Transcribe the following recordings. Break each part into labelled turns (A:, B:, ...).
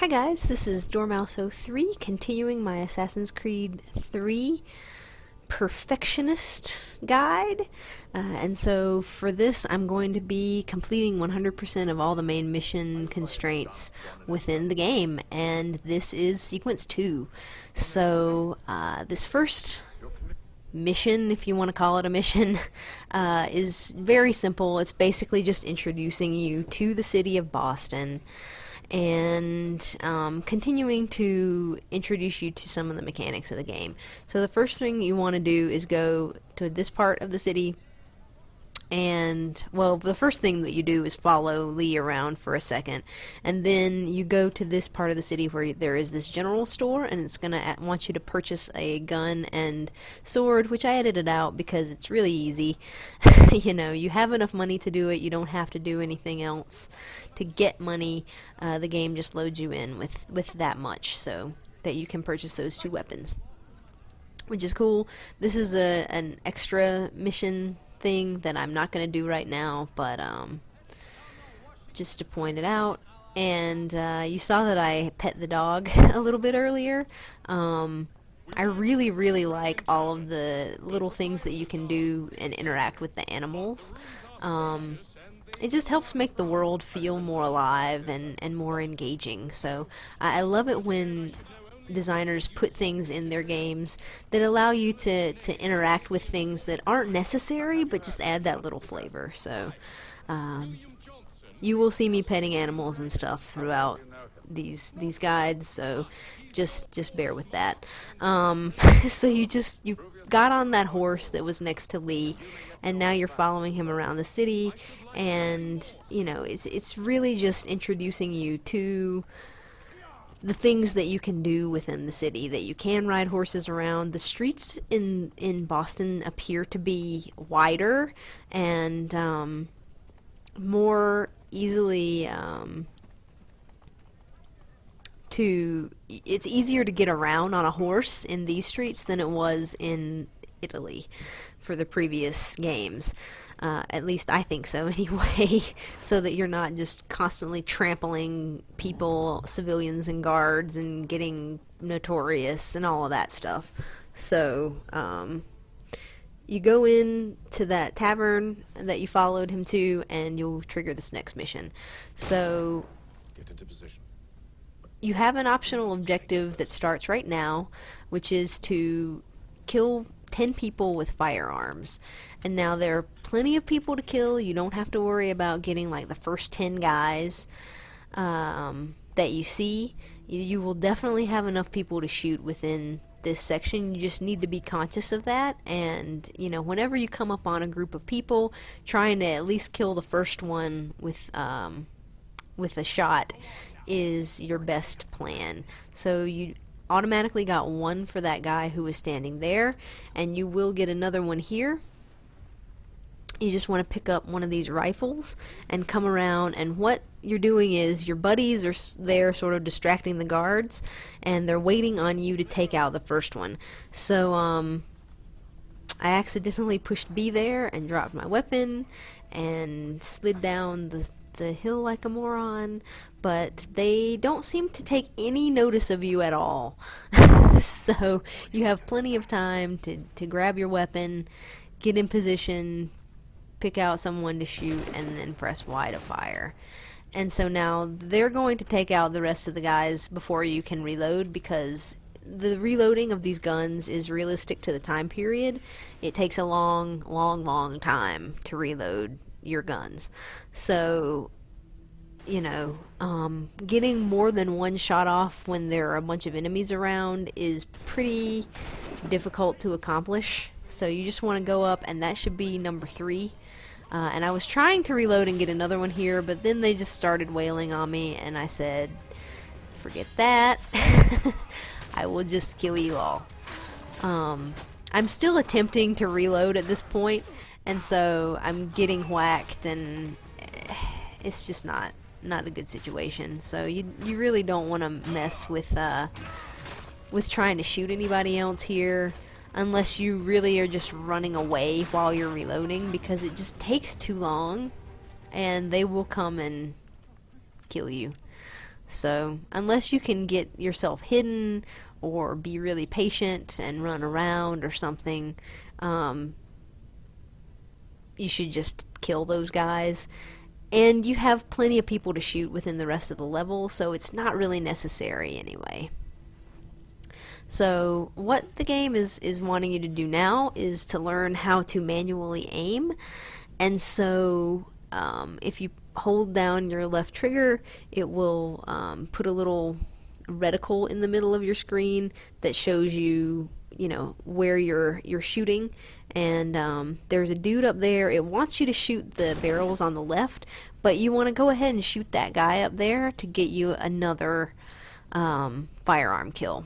A: Hi guys, this is Dormouse03, continuing my Assassin's Creed 3 Perfectionist guide. And so for this, I'm going to be completing 100% of all the main mission constraints within the game, and this is Sequence 2. So this first mission, if you want to call it a mission, is very simple. It's basically just introducing you to the city of Boston and continuing to introduce you to some of the mechanics of the game. So the first thing you want to do is go to this part of the city, and well, the first thing that you do is follow Lee around for a second, and then you go to this part of the city where there is this general store, and it's gonna want you to purchase a gun and sword, which I edited out because it's really easy. You know, you have enough money to do it. You don't have to do anything else to get money. The game just loads you in with that much, so that you can purchase those two weapons, which is cool. This is an extra mission thing that I'm not going to do right now, but just to point it out. And you saw that I pet the dog a little bit earlier. I really like all of the little things that you can do and interact with the animals. It just helps make the world feel more alive and more engaging. So I love it when designers put things in their games that allow you to interact with things that aren't necessary but just add that little flavor. So you will see me petting animals and stuff throughout these guides, so just bear with that. So you got on that horse that was next to Lee, and now you're following him around the city, and you know, it's really just introducing you to the things that you can do within the city, that you can ride horses around. The streets in Boston appear to be wider and more easily it's easier to get around on a horse in these streets than it was in Italy for the previous games. At least I think so anyway, so that you're not just constantly trampling people, civilians and guards, and getting notorious and all of that stuff. So you go in to that tavern that you followed him to, and you'll trigger this next mission. So
B: Get into position.
A: you have an optional objective that starts right now, which is to kill 10 people with firearms. And now there are plenty of people to kill. You don't have to worry about getting like the first 10 guys that you see. You will definitely have enough people to shoot within this section. You just need to be conscious of that, and you know, whenever you come up on a group of people, trying to at least kill the first one with a shot is your best plan. So you automatically got one for that guy who was standing there, and you will get another one here. You just want to pick up one of these rifles and come around, and what you're doing is your buddies are there sort of distracting the guards, and they're waiting on you to take out the first one. So I accidentally pushed B there and dropped my weapon and slid down the hill like a moron, but they don't seem to take any notice of you at all. So you have plenty of time to grab your weapon, get in position, pick out someone to shoot, and then press Y to fire. And so now they're going to take out the rest of the guys before you can reload, because the reloading of these guns is realistic to the time period. It takes a long time to reload your guns. So, you know, getting more than one shot off when there are a bunch of enemies around is pretty difficult to accomplish. So you just want to go up, and that should be number 3. And I was trying to reload and get another one here, but then they just started wailing on me, and I said, forget that. I will just kill you all. I'm still attempting to reload at this point, and so I'm getting whacked, and it's just not a good situation. So you really don't want to mess with trying to shoot anybody else here, unless you really are just running away while you're reloading, because it just takes too long and they will come and kill you. So unless you can get yourself hidden or be really patient and run around or something, you should just kill those guys. And you have plenty of people to shoot within the rest of the level, so it's not really necessary anyway. So what the game is wanting you to do now is to learn how to manually aim. And so if you hold down your left trigger, it will put a little reticle in the middle of your screen that shows you, you know, where you're shooting. And there's a dude up there. It wants you to shoot the barrels on the left, but you want to go ahead and shoot that guy up there to get you another firearm kill.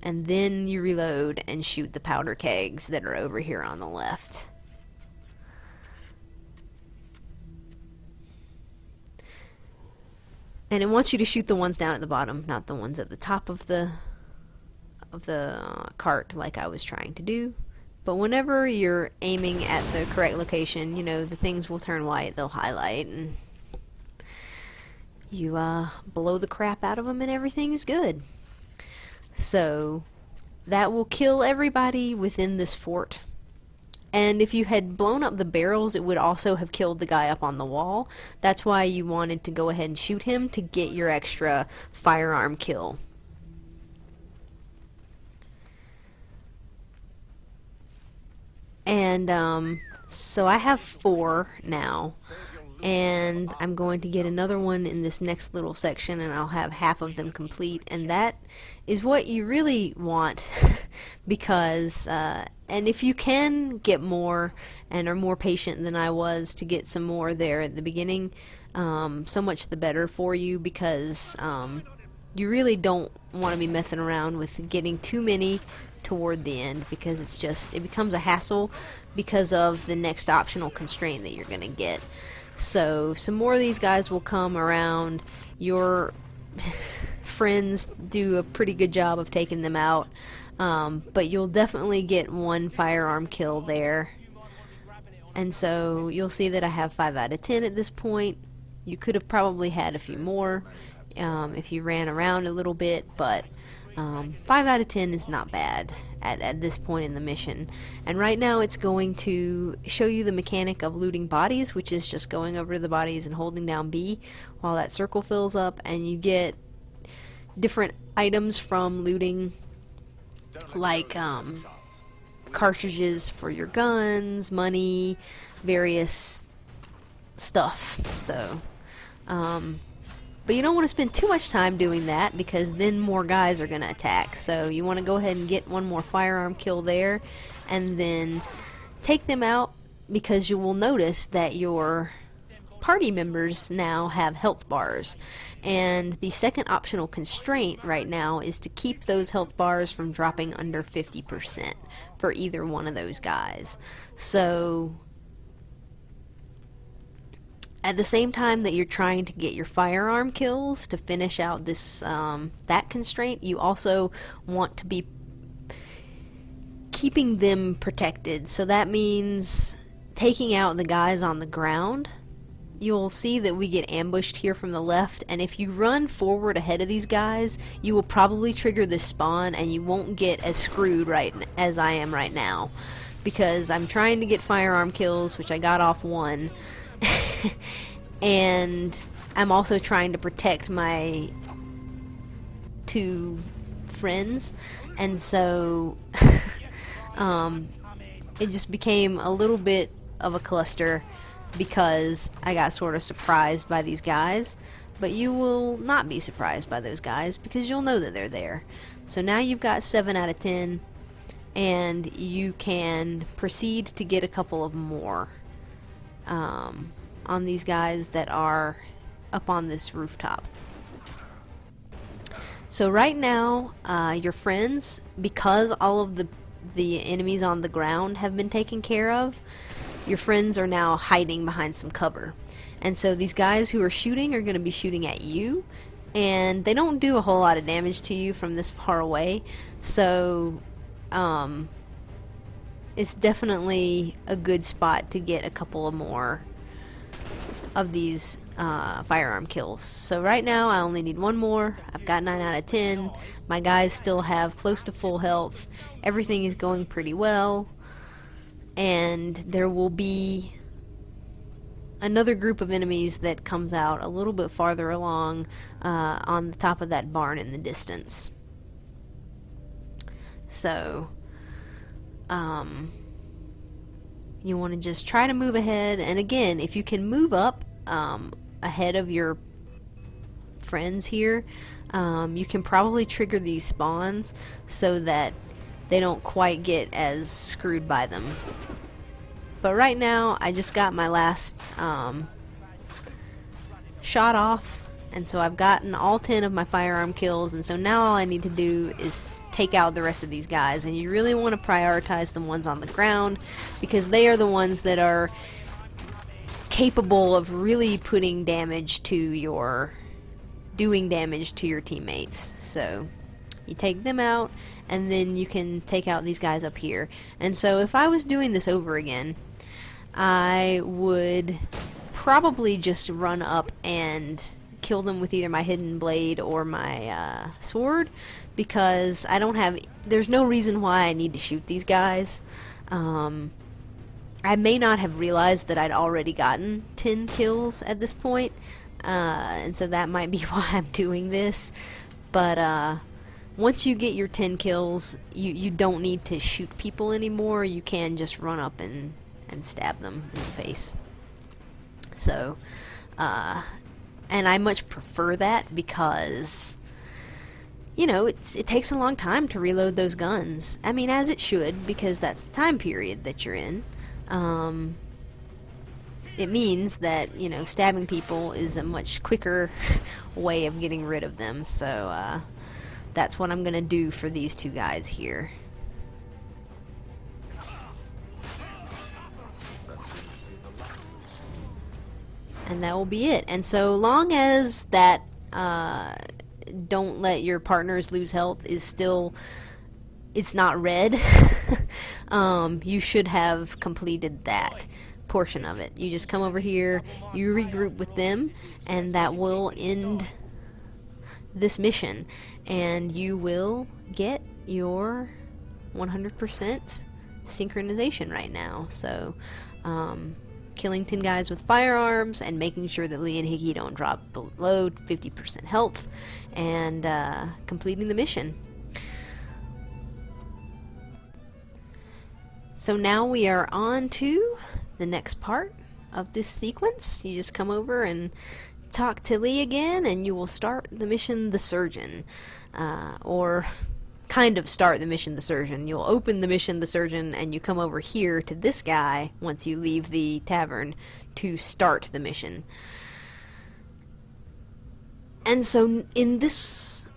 A: And then you reload and shoot the powder kegs that are over here on the left. And it wants you to shoot the ones down at the bottom, not the ones at the top of the cart like I was trying to do. But whenever you're aiming at the correct location, you know, the things will turn white, they'll highlight, and you blow the crap out of them and everything's good. So that will kill everybody within this fort. And if you had blown up the barrels, it would also have killed the guy up on the wall. That's why you wanted to go ahead and shoot him to get your extra firearm kill. And so I have 4 now, and I'm going to get another one in this next little section, and I'll have half of them complete. And that is what you really want because and if you can get more and are more patient than I was to get some more there at the beginning, so much the better for you, because you really don't want to be messing around with getting too many toward the end, because it becomes a hassle because of the next optional constraint that you're going to get. So some more of these guys will come around. Your friends do a pretty good job of taking them out, but you'll definitely get one firearm kill there. And so you'll see that I have 5 out of 10 at this point. You could have probably had a few more if you ran around a little bit, but 5 out of 10 is not bad at this point in the mission. And right now it's going to show you the mechanic of looting bodies, which is just going over to the bodies and holding down B while that circle fills up, and you get different items from looting, like cartridges for your guns, money, various stuff. So but you don't want to spend too much time doing that, because then more guys are going to attack. So you want to go ahead and get one more firearm kill there and then take them out, because you will notice that your party members now have health bars. And the second optional constraint right now is to keep those health bars from dropping under 50% for either one of those guys. So at the same time that you're trying to get your firearm kills to finish out this that constraint, you also want to be keeping them protected. So that means taking out the guys on the ground. You'll see that we get ambushed here from the left, and if you run forward ahead of these guys, you will probably trigger this spawn and you won't get as screwed right as I am right now, because I'm trying to get firearm kills, which I got off one. And I'm also trying to protect my 2 friends, and so it just became a little bit of a cluster because I got sort of surprised by these guys. But you will not be surprised by those guys, because you'll know that they're there. So now you've got 7 out of 10, and you can proceed to get a couple of more on these guys that are up on this rooftop. So right now, your friends, because all of the enemies on the ground have been taken care of, your friends are now hiding behind some cover. And so these guys who are shooting are going to be shooting at you, and they don't do a whole lot of damage to you from this far away. So it's definitely a good spot to get a couple of more of these firearm kills. So right now I only need one more. I've got 9 out of 10. My guys still have close to full health. Everything is going pretty well. And there will be another group of enemies that comes out a little bit farther along on the top of that barn in the distance. So, you want to just try to move ahead. And again, if you can move up ahead of your friends here, you can probably trigger these spawns so that they don't quite get as screwed by them. But right now, I just got my last shot off, and so I've gotten all 10 of my firearm kills, and so now all I need to do is take out the rest of these guys. And you really want to prioritize the ones on the ground, because they are the ones that are capable of really putting damage to your, doing damage to your teammates. So you take them out, and then you can take out these guys up here. And so if I was doing this over again, I would probably just run up and kill them with either my hidden blade or my sword, because I don't have, there's no reason why I need to shoot these guys. I may not have realized that I'd already gotten 10 kills at this point, and so that might be why I'm doing this. But once you get your 10 kills, you don't need to shoot people anymore. You can just run up and stab them in the face. So, and I much prefer that because, you know, it takes a long time to reload those guns. I mean, as it should, because that's the time period that you're in. It means that, you know, stabbing people is a much quicker way of getting rid of them. So, that's what I'm gonna do for these two guys here. And that will be it. And so long as that don't let your partners lose health is still, it's not red, you should have completed that portion of it. You just come over here, you regroup with them, and that will end this mission. And you will get your 100% synchronization right now. So, killing 10 guys with firearms and making sure that Lee and Hickey don't drop below 50% health, and completing the mission. So now we are on to the next part of this sequence. You just come over and talk to Lee again, and you will start the mission The Surgeon, or kind of start the mission The Surgeon. You'll open the mission The Surgeon, and you come over here to this guy once you leave the tavern to start the mission. And so in this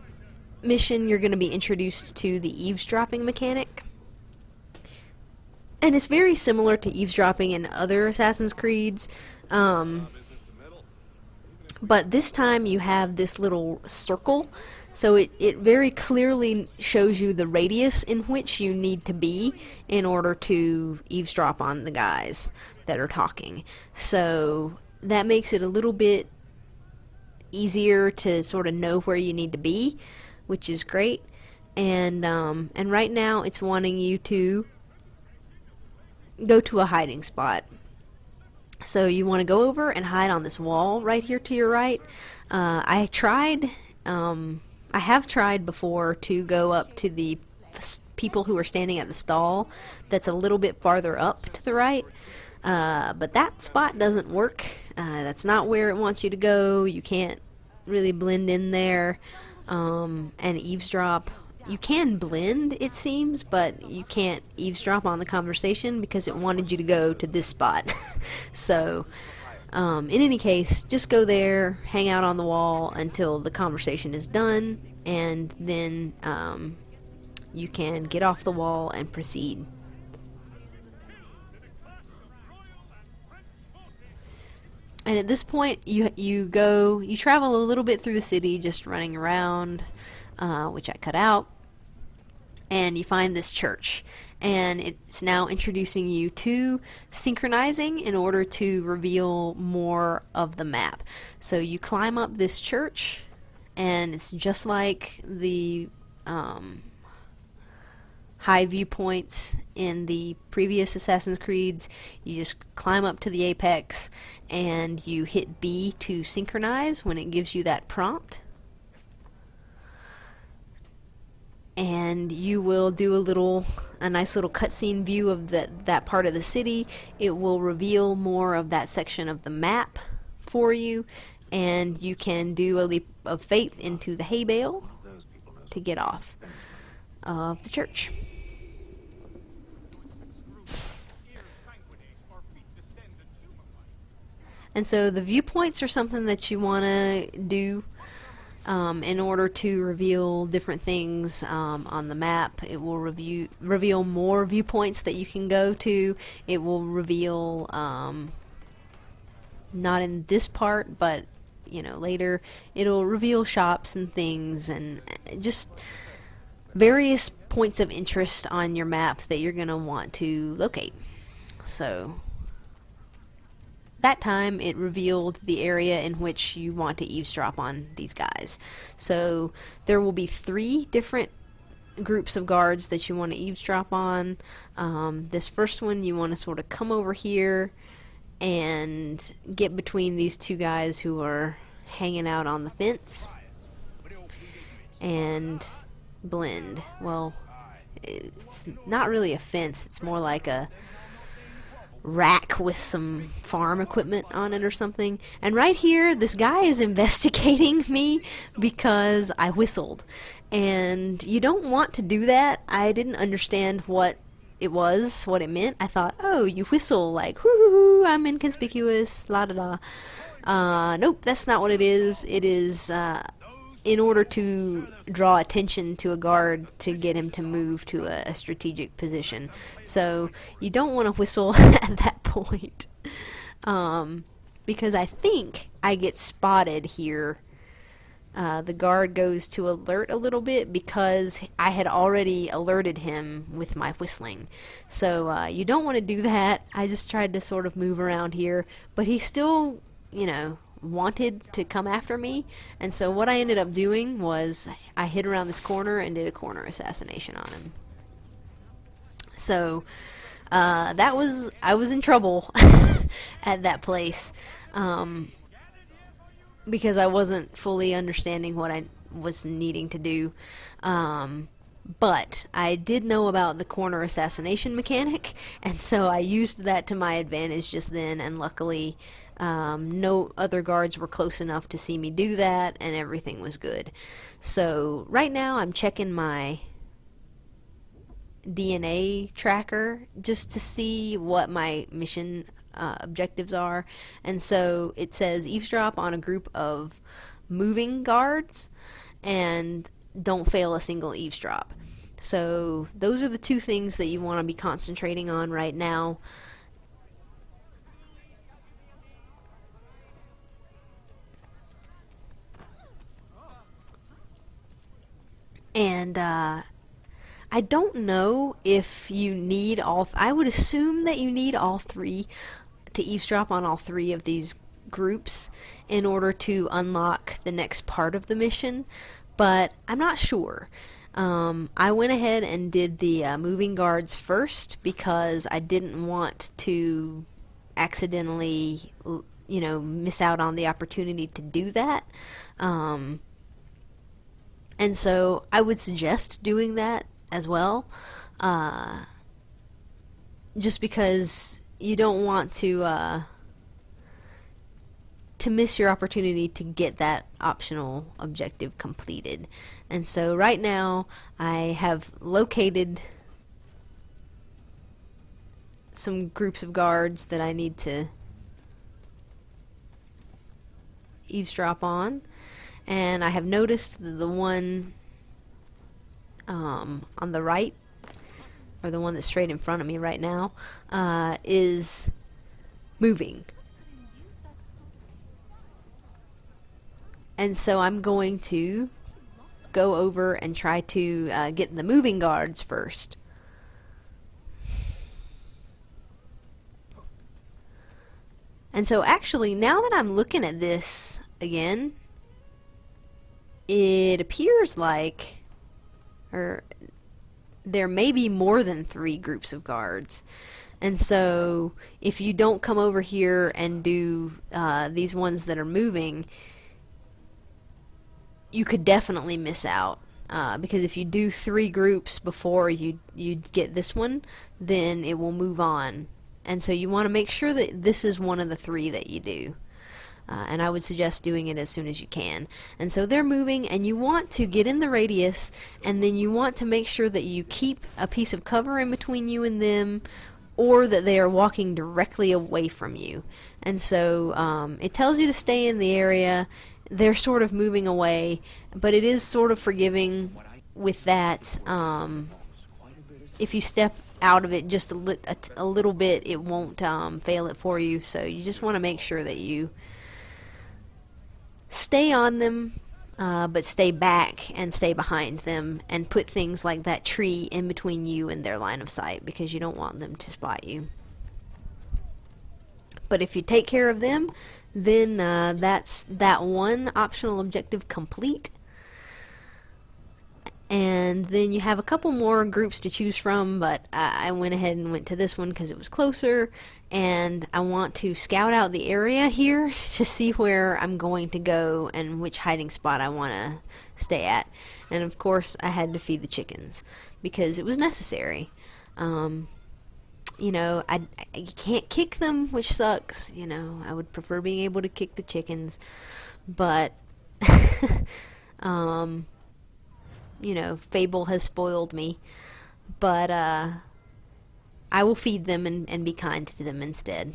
A: mission, you're going to be introduced to the eavesdropping mechanic. And it's very similar to eavesdropping in other Assassin's Creeds. But this time you have this little circle. So it very clearly shows you the radius in which you need to be in order to eavesdrop on the guys that are talking. So that makes it a little bit easier to sort of know where you need to be, which is great. And right now it's wanting you to go to a hiding spot. So you want to go over and hide on this wall right here to your right. I have tried before to go up to the people who are standing at the stall that's a little bit farther up to the right, but that spot doesn't work. That's not where it wants you to go. You can't really blend in there and eavesdrop. You can blend, it seems, but you can't eavesdrop on the conversation because it wanted you to go to this spot. So in any case, just go there, hang out on the wall until the conversation is done, and then you can get off the wall and proceed. And at this point, you travel a little bit through the city, just running around, which I cut out, and you find this church. and it's now introducing you to synchronizing in order to reveal more of the map. So you climb up this church, and it's just like the high viewpoints in the previous Assassin's Creeds. You just climb up to the apex and you hit B to synchronize when it gives you that prompt. And you will do a nice little cutscene view of that part of the city. It will reveal more of that section of the map for you, and you can do a leap of faith into the hay bale to get off of the church. And so the viewpoints are something that you want to do in order to reveal different things on the map. It will reveal more viewpoints that you can go to. It will reveal, not in this part, but later, it'll reveal shops and things and just various points of interest on your map that you're going to want to locate. So that time it revealed the area in which you want to eavesdrop on these guys. So there will be 3 different groups of guards that you want to eavesdrop on. This first one, you want to sort of come over here and get between these 2 guys who are hanging out on the fence and blend. Well, it's not really a fence, it's more like a rack with some farm equipment on it or something. And right here, this guy is investigating me because I whistled. And you don't want to do that. I didn't understand what it meant. I thought, oh, you whistle like, whoo, I'm inconspicuous, la da da. Nope, that's not what it is. It is in order to draw attention to a guard to get him to move to a strategic position. So you don't want to whistle at that point, because I think I get spotted here. The guard goes to alert a little bit because I had already alerted him with my whistling. So you don't want to do that. I just tried to sort of move around here, but he still, wanted to come after me, and so what I ended up doing was I hid around this corner and did a corner assassination on him. So I was in trouble at that place, because I wasn't fully understanding what I was needing to do. But I did know about the corner assassination mechanic, and so I used that to my advantage just then, and luckily no other guards were close enough to see me do that, and everything was good. So right now I'm checking my DNA tracker just to see what my mission objectives are, and so it says eavesdrop on a group of moving guards and don't fail a single eavesdrop. So those are the 2 things that you want to be concentrating on right now. And I don't know if you need I would assume that you need all 3 to eavesdrop on all 3 of these groups in order to unlock the next part of the mission, but I'm not sure. I went ahead and did the moving guards first because I didn't want to accidentally, miss out on the opportunity to do that. And so I would suggest doing that as well, just because you don't want to miss your opportunity to get that optional objective completed. And so right now I have located some groups of guards that I need to eavesdrop on, and I have noticed the one on the right, or the one that's straight in front of me right now, is moving. And so I'm going to go over and try to get the moving guards first. And so actually, now that I'm looking at this again, it appears like, or there may be more than 3 groups of guards. And so if you don't come over here and do these ones that are moving, you could definitely miss out. Because if you do 3 groups before you get this one, then it will move on. And so you want to make sure that this is one of the 3 that you do. And I would suggest doing it as soon as you can. And so they're moving, and you want to get in the radius, and then you want to make sure that you keep a piece of cover in between you and them, or that they are walking directly away from you. And so it tells you to stay in the area. They're sort of moving away, but it is sort of forgiving with that. If you step out of it just a little bit, it won't fail it for you. So you just want to make sure that you stay on them, but stay back and stay behind them, and put things like that tree in between you and their line of sight, because you don't want them to spot you. But if you take care of them, then that's that one optional objective complete. And then you have a couple more groups to choose from, but I went ahead and went to this one because it was closer, and I want to scout out the area here to see where I'm going to go and which hiding spot I want to stay at. And of course I had to feed the chickens because it was necessary. You know, you can't kick them, which sucks. You know, I would prefer being able to kick the chickens, but you know, Fable has spoiled me. But I will feed them and be kind to them instead.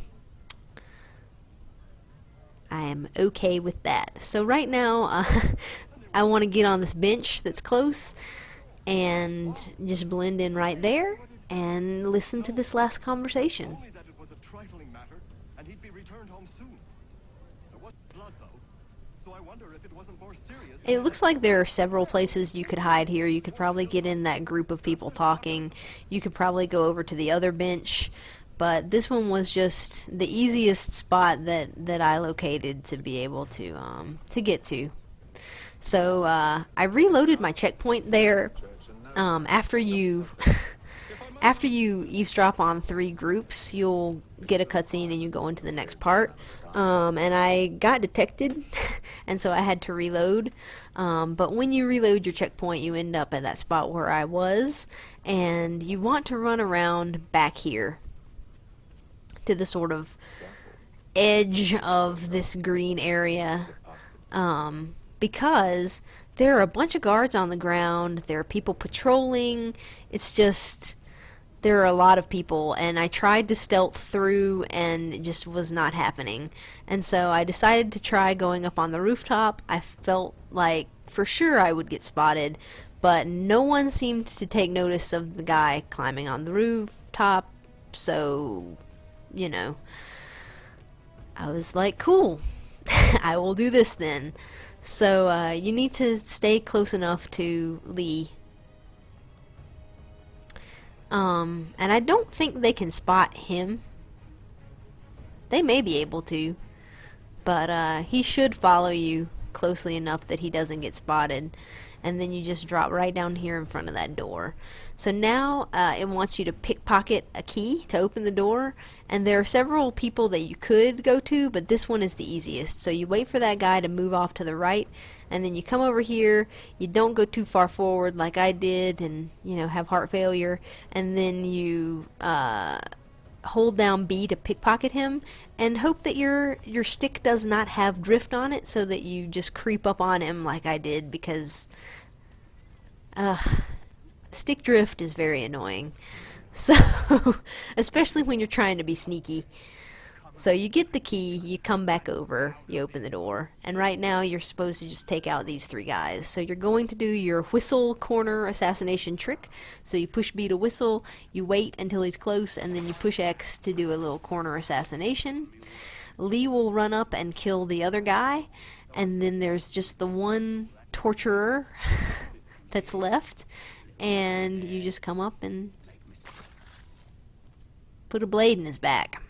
A: I am okay with that. So right now, I want to get on this bench that's close and just blend in right there and listen to this last conversation. It looks like there are several places you could hide here. You could probably get in that group of people talking. You could probably go over to the other bench. But this one was just the easiest spot that I located to be able to get to. So I reloaded my checkpoint there. After you after you eavesdrop on 3 groups, you'll get a cutscene and you go into the next part. And I got detected, and so I had to reload. But when you reload your checkpoint, you end up at that spot where I was, and you want to run around back here to the sort of edge of this green area, because there are a bunch of guards on the ground, there are people patrolling. It's just, there are a lot of people, and I tried to stealth through and it just was not happening. And so I decided to try going up on the rooftop. I felt like for sure I would get spotted, but no one seemed to take notice of the guy climbing on the rooftop. So, you know, I was like, cool, I will do this then. So you need to stay close enough to Lee. And I don't think they can spot him. They may be able to, but he should follow you closely enough that he doesn't get spotted. And then you just drop right down here in front of that door. So now it wants you to pickpocket a key to open the door, and there are several people that you could go to, but this one is the easiest. So you wait for that guy to move off to the right, and then you come over here. You don't go too far forward like I did and, you know, have heart failure, and then you hold down B to pickpocket him and hope that your stick does not have drift on it, so that you just creep up on him like I did, because stick drift is very annoying. So especially when you're trying to be sneaky. So you get the key, you come back over, you open the door, and right now you're supposed to just take out these 3 guys. So you're going to do your whistle corner assassination trick. So you push B to whistle, you wait until he's close, and then you push X to do a little corner assassination. Lee will run up and kill the other guy, and then there's just the one torturer that's left, and you just come up and put a blade in his back.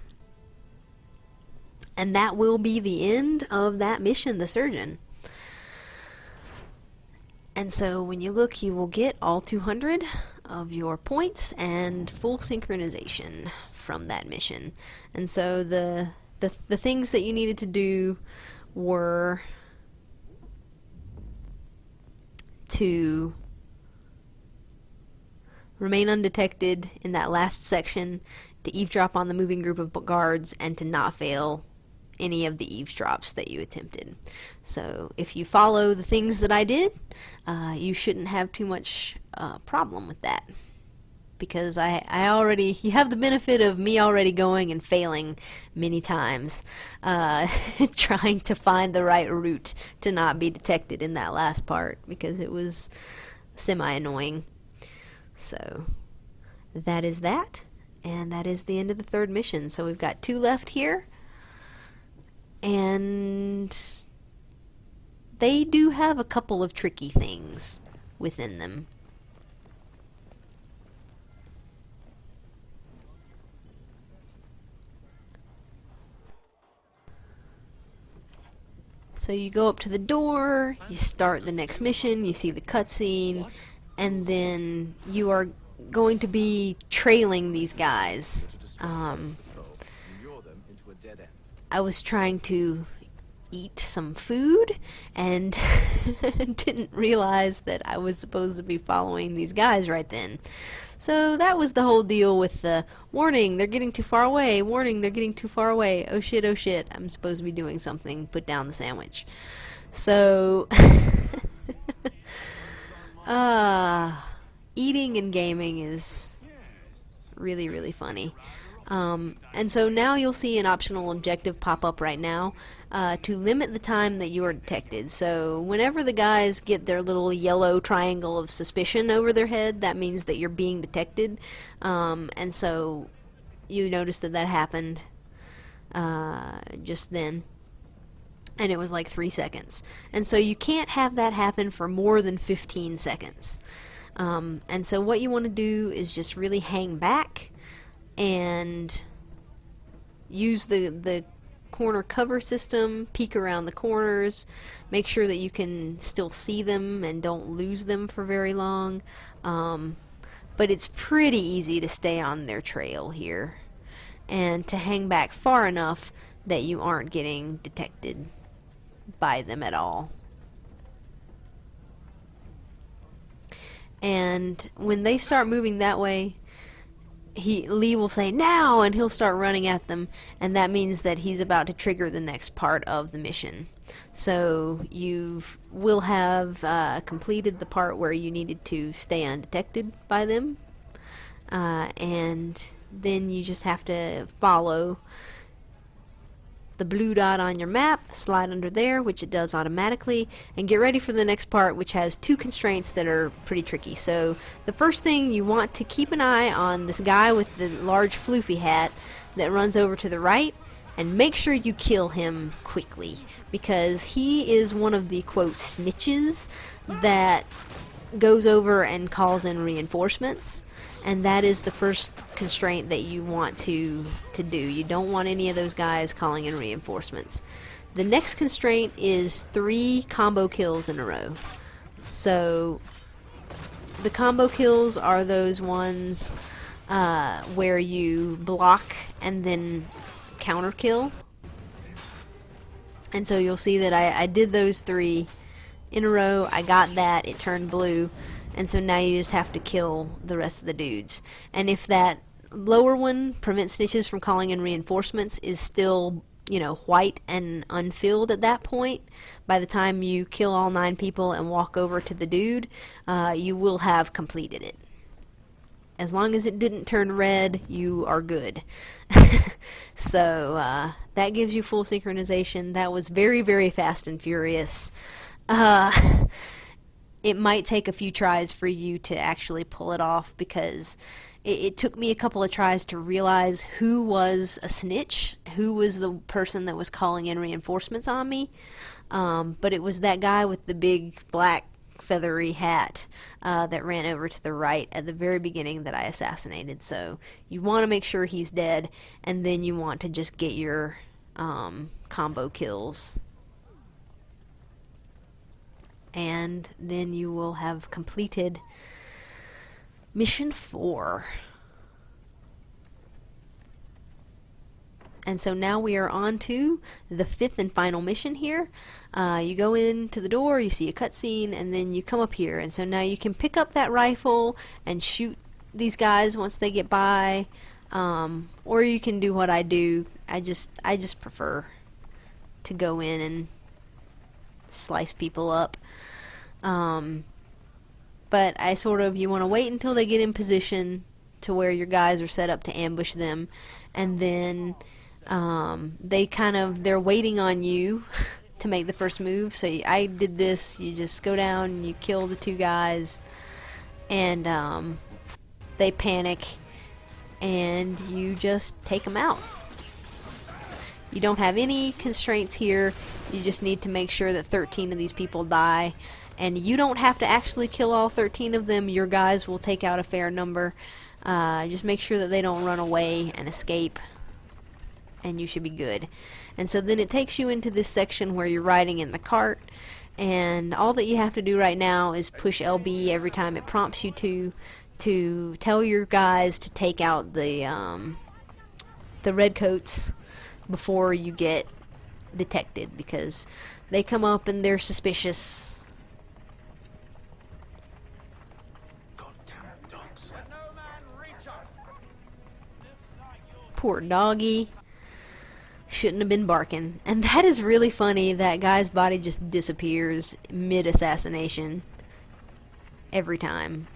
A: And that will be the end of that mission, the surgeon. And so when you look, you will get all 200 of your points and full synchronization from that mission. And so the things that you needed to do were to remain undetected in that last section, to eavesdrop on the moving group of guards, and to not fail any of the eavesdrops that you attempted. So if you follow the things that I did, you shouldn't have too much problem with that, because I already, you have the benefit of me already going and failing many times trying to find the right route to not be detected in that last part, because it was semi-annoying. So that is that, and that is the end of the third mission. So we've got 2 left here, and they do have a couple of tricky things within them. So you go up to the door, you start the next mission, you see the cutscene, and then you are going to be trailing these guys. I was trying to eat some food and didn't realize that I was supposed to be following these guys right then. So that was the whole deal with the warning, they're getting too far away, warning, they're getting too far away, oh shit, I'm supposed to be doing something, put down the sandwich. So eating and gaming is really, really funny. And so now you'll see an optional objective pop up right now to limit the time that you are detected. So whenever the guys get their little yellow triangle of suspicion over their head, that means that you're being detected. And so you notice that that happened just then. And it was like 3 seconds. And so you can't have that happen for more than 15 seconds. And so what you want to do is just really hang back and use the corner cover system, peek around the corners, make sure that you can still see them and don't lose them for very long. But it's pretty easy to stay on their trail here and to hang back far enough that you aren't getting detected by them at all. And when they start moving that way, Lee will say now, and he'll start running at them, and that means that he's about to trigger the next part of the mission. So you will have completed the part where you needed to stay undetected by them, and then you just have to follow the blue dot on your map, slide under there, which it does automatically, and get ready for the next part, which has 2 constraints that are pretty tricky. So the first thing, you want to keep an eye on this guy with the large floofy hat that runs over to the right, and make sure you kill him quickly, because he is one of the quote snitches that goes over and calls in reinforcements. And that is the first constraint that you want to do. You don't want any of those guys calling in reinforcements. The next constraint is 3 combo kills in a row. So the combo kills are those ones where you block and then counter kill. And so you'll see that I did those 3 in a row. I got that. It turned blue. And so now you just have to kill the rest of the dudes. And if that lower one, prevent snitches from calling in reinforcements, is still, you know, white and unfilled at that point, by the time you kill all 9 people and walk over to the dude, you will have completed it. As long as it didn't turn red, you are good. So that gives you full synchronization. That was very, very fast and furious. It might take a few tries for you to actually pull it off, because it took me a couple of tries to realize who was a snitch, who was the person that was calling in reinforcements on me. But it was that guy with the big black feathery hat that ran over to the right at the very beginning that I assassinated. So you want to make sure he's dead, and then you want to just get your combo kills. And then you will have completed mission 4. And so now we are on to the 5th and final mission here. You go into the door, you see a cutscene, and then you come up here. And so now you can pick up that rifle and shoot these guys once they get by. Or you can do what I do. I just prefer to go in and slice people up. But you want to wait until they get in position to where your guys are set up to ambush them, and then they're waiting on you to make the first move. So I did this. You just go down and you kill the 2 guys, and they panic, and you just take them out. You don't have any constraints here. You just need to make sure that 13 of these people die, and you don't have to actually kill all 13 of them. Your guys will take out a fair number. Just make sure that they don't run away and escape, and you should be good. And so then it takes you into this section where you're riding in the cart, and all that you have to do right now is push LB every time it prompts you to tell your guys to take out the redcoats before you get detected, because they come up and they're suspicious. Poor doggy. Shouldn't have been barking. And that is really funny. That guy's body just disappears mid-assassination every time.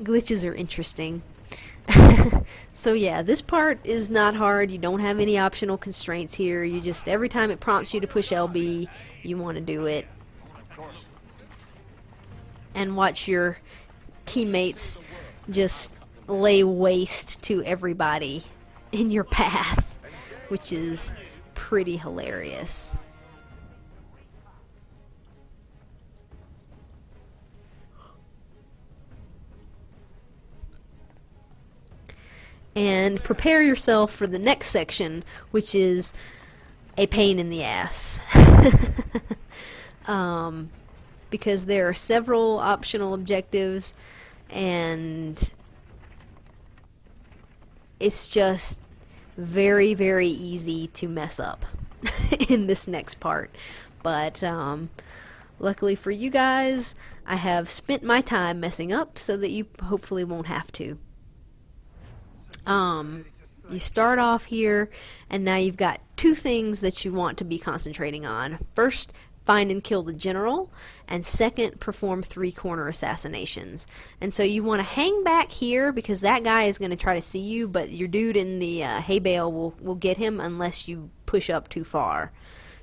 A: Glitches are interesting. So yeah, this part is not hard. You don't have any optional constraints here. You just, every time it prompts you to push LB, you want to do it. And watch your teammates just lay waste to everybody in your path, which is pretty hilarious. And prepare yourself for the next section, which is a pain in the ass. Because there are several optional objectives, and it's just very, very easy to mess up in this next part. But luckily for you guys, I have spent my time messing up so that you hopefully won't have to. You start off here, and now you've got 2 things that you want to be concentrating on. First, find and kill the general, and second, perform 3 corner assassinations. And so you want to hang back here, because that guy is going to try to see you, but your dude in the hay bale will get him unless you push up too far.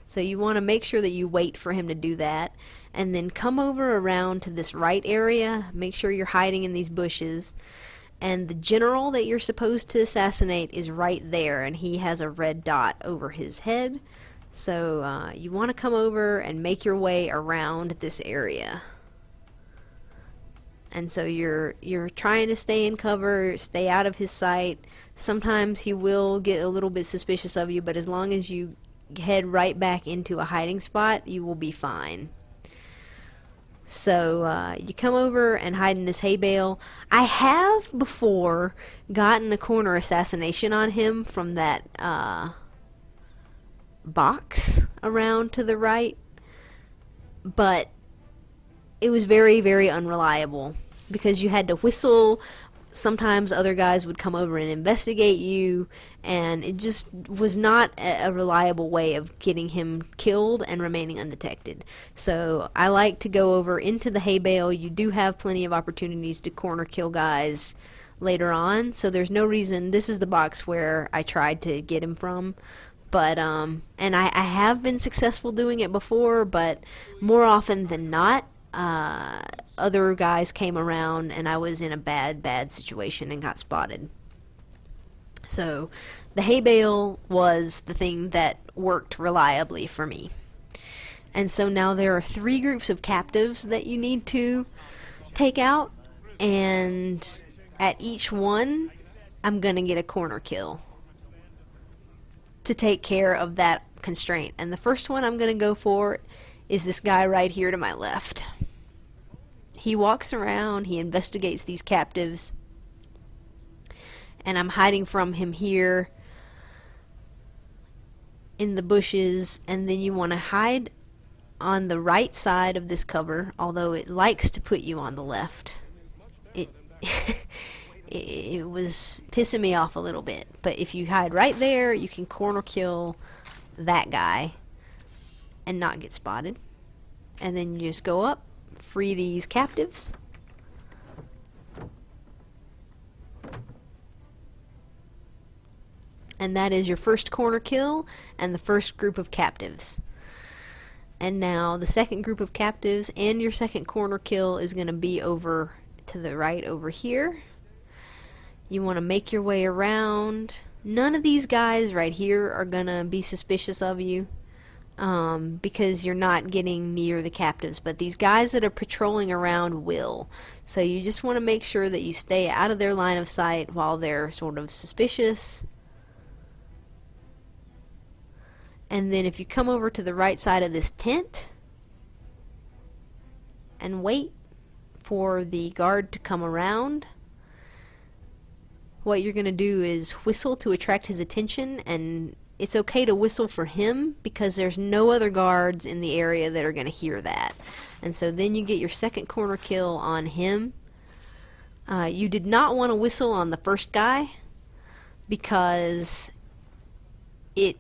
A: So you want to make sure that you wait for him to do that, and then come over around to this right area. Make sure you're hiding in these bushes. And the general that you're supposed to assassinate is right there, and he has a red dot over his head. So you want to come over and make your way around this area. And so you're trying to stay in cover, stay out of his sight. Sometimes he will get a little bit suspicious of you, but as long as you head right back into a hiding spot, you will be fine. So you come over and hide in this hay bale. I have before gotten a corner assassination on him from that box around to the right, but it was very, very unreliable, because you had to whistle. Sometimes other guys would come over and investigate you, and it just was not a reliable way of getting him killed and remaining undetected. So I like to go over into the hay bale. You do have plenty of opportunities to corner kill guys later on, so there's no reason. This is the box where I tried to get him from, but and I have been successful doing it before, but more often than not, other guys came around and I was in a bad situation and got spotted. So the hay bale was the thing that worked reliably for me. And so now there are 3 groups of captives that you need to take out, and at each one I'm gonna get a corner kill. to take care of that constraint. And the first one I'm going to go for is this guy right here to my left. He walks around, he investigates these captives, and I'm hiding from him here in the bushes. And then you want to hide on the right side of this cover, although it likes to put you on the left. It it was pissing me off a little bit, but if you hide right there, you can corner kill that guy and not get spotted. And then you just go up, free these captives, and that is your first corner kill and the first group of captives. And now the second group of captives and your second corner kill is going to be over to the right over here. You want to make your way around. None of these guys right here are going to be suspicious of you because you're not getting near the captives, but these guys that are patrolling around will. So you just want to make sure that you stay out of their line of sight while they're sort of suspicious. And then if you come over to the right side of this tent and wait for the guard to come around, what you're going to do is whistle to attract his attention. And it's okay to whistle for him because there's no other guards in the area that are going to hear that. And so then you get your second corner kill on him. You did not want to whistle on the first guy because it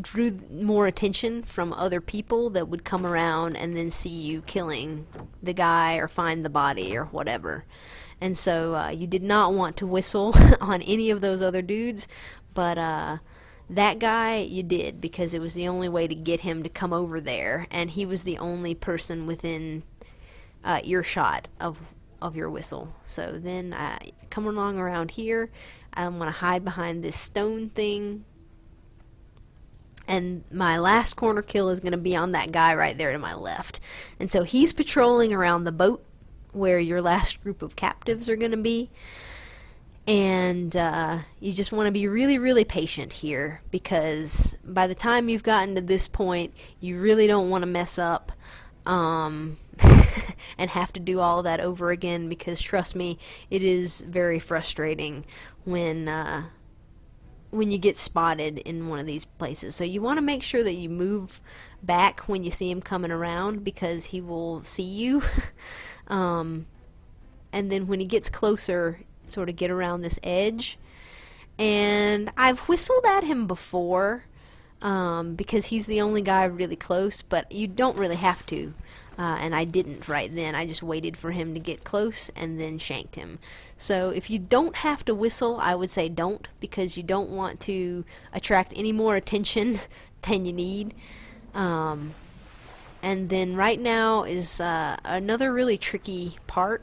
A: drew more attention from other people that would come around and then see you killing the guy or find the body or whatever. And so you did not want to whistle on any of those other dudes, but that guy you did because it was the only way to get him to come over there, and he was the only person within earshot of your whistle. So then come along around here. I'm going to hide behind this stone thing. And my last corner kill is going to be on that guy right there to my left. And so he's patrolling around the boat where your last group of captives are going to be. And you just want to be really, really patient here, because by the time you've gotten to this point, you really don't want to mess up and have to do all of that over again, because trust me, it is very frustrating when you get spotted in one of these places. So you want to make sure that you move back when you see him coming around, because he will see you. And then when he gets closer, sort of get around this edge. And I've whistled at him before because he's the only guy really close, but you don't really have to. And I didn't right then. I just waited for him to get close and then shanked him. So if you don't have to whistle, I would say don't, because you don't want to attract any more attention than you need. And then right now is another really tricky part,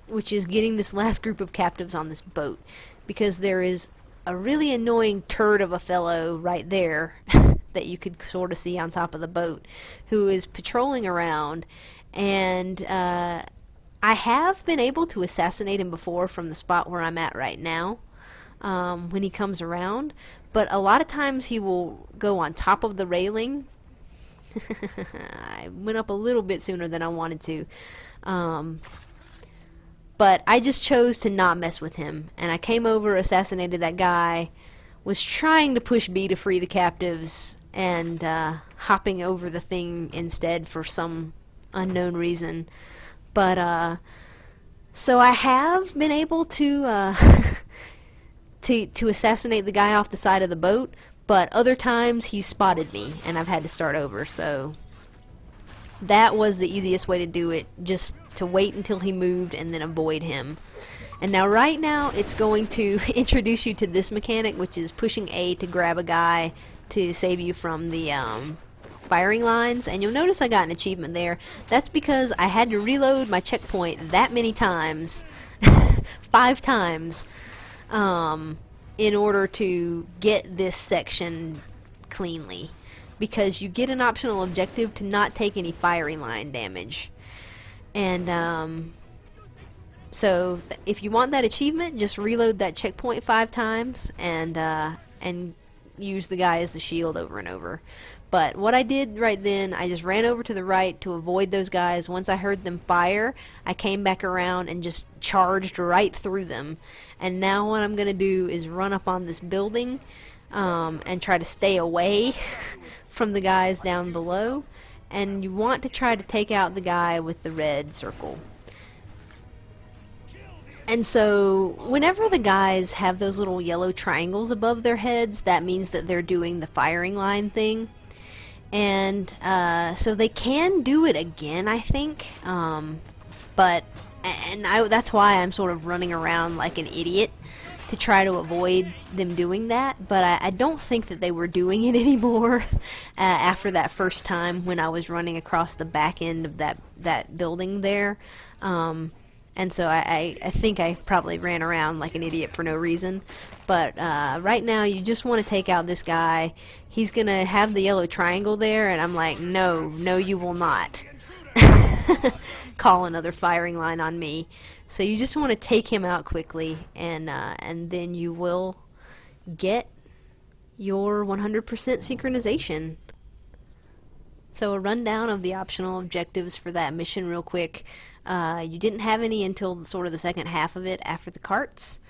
A: which is getting this last group of captives on this boat, because there is a really annoying turd of a fellow right there that you could sort of see on top of the boat, who is patrolling around. And I have been able to assassinate him before from the spot where I'm at right now when he comes around, but a lot of times he will go on top of the railing. I went up a little bit sooner than I wanted to, but I just chose to not mess with him, and I came over, assassinated that guy, was trying to push B to free the captives, and hopping over the thing instead for some unknown reason. But so I have been able to to assassinate the guy off the side of the boat, but other times he's spotted me and I've had to start over. So that was the easiest way to do it, just to wait until he moved and then avoid him. And now right now it's going to introduce you to this mechanic, which is pushing A to grab a guy to save you from the firing lines. And you'll notice I got an achievement there. That's because I had to reload my checkpoint that many times, 5 times, in order to get this section cleanly. Because you get an optional objective to not take any firing line damage. And so if you want that achievement, just reload that checkpoint 5 times and use the guy as the shield over and over. But what I did right then, I just ran over to the right to avoid those guys. Once I heard them fire, I came back around and just charged right through them. And now what I'm going to do is run up on this building and try to stay away from the guys down below. And you want to try to take out the guy with the red circle. And so whenever the guys have those little yellow triangles above their heads, that means that they're doing the firing line thing. And so they can do it again, I think. That's why I'm sort of running around like an idiot to try to avoid them doing that. But I don't think that they were doing it anymore after that first time when I was running across the back end of that building there. And so I think I probably ran around like an idiot for no reason. But right now you just want to take out this guy. He's going to have the yellow triangle there, and I'm like, no, you will not. Call another firing line on me. So you just want to take him out quickly, and then you will get your 100% synchronization. So a rundown of the optional objectives for that mission real quick. You didn't have any until sort of the second half of it after the carts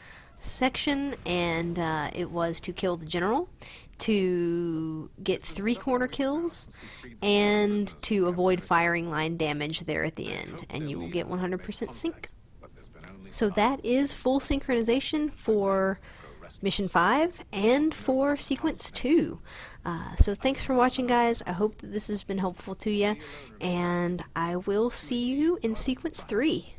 A: section, and it was to kill the general, to get 3 corner kills, and to avoid firing line damage there at the end, and you will get 100% sync. So that is full synchronization for Mission 5 and for Sequence 2. So thanks for watching, guys. I hope that this has been helpful to you, and I will see you in Sequence 3.